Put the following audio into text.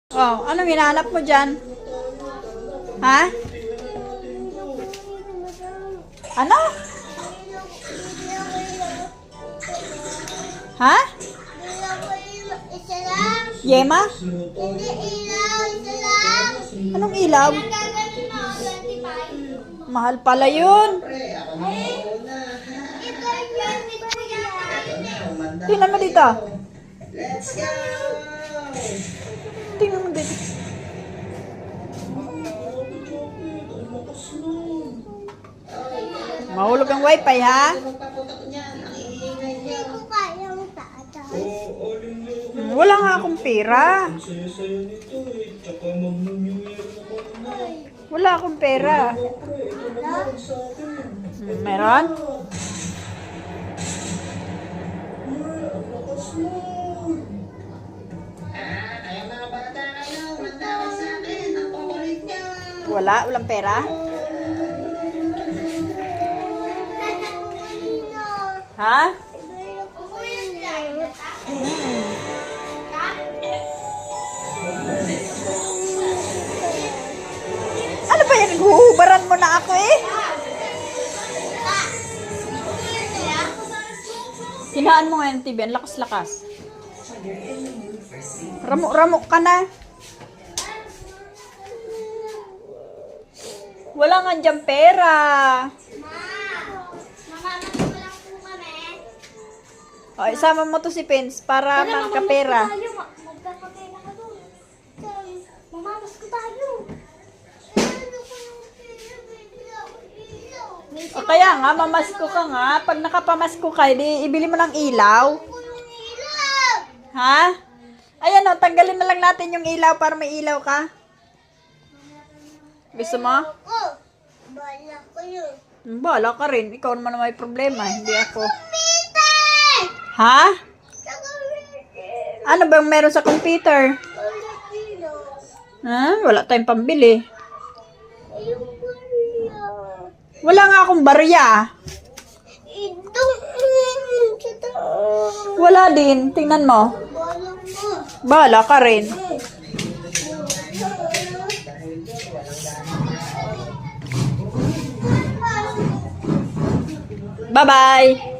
Oh, anong hinahanap mo dyan? Ha? Ano? Ha? Isa lang. Yema? Hindi ilaw, isa lang. Anong ilaw? Gagawin mo, 25. Mahal pala yun. Ito yun, may kuya tayo. Tingnan mo dito. Tingnan mo dito. Mahulog ang wifi, ha? Hindi ko kayang tatas. Wala nga akong pera. Wala akong pera. Meron? Walang pera? Ha? Ano ba yan? Huhubaran mo na ako eh. Hinaan mo nga yung TV. Ang lakas-lakas. Ramok-ramok ka na. Wala nga dyan pera. O, isama mo to si Pins para magkapera. Magkakapera ka doon. Mamamas ko tayo. O kaya nga, mamasko ka nga. Pag nakapamasko ka, di ibili mo ng ilaw. Ha? Ayan o, tanggalin na lang natin yung ilaw para may ilaw ka. Gusto mo? Oh, bala ko yun. Bala ka rin. Ikaw naman may problema. Hindi ako. Peter! Ha? Sa computer. Ano bang meron sa computer? Wala kilo. Ha? Wala tayong pambili. Yung bala. Wala nga akong barya. Itong sa taas. Wala din. Tingnan mo. Bala mo. Bala ka rin. Bye-bye.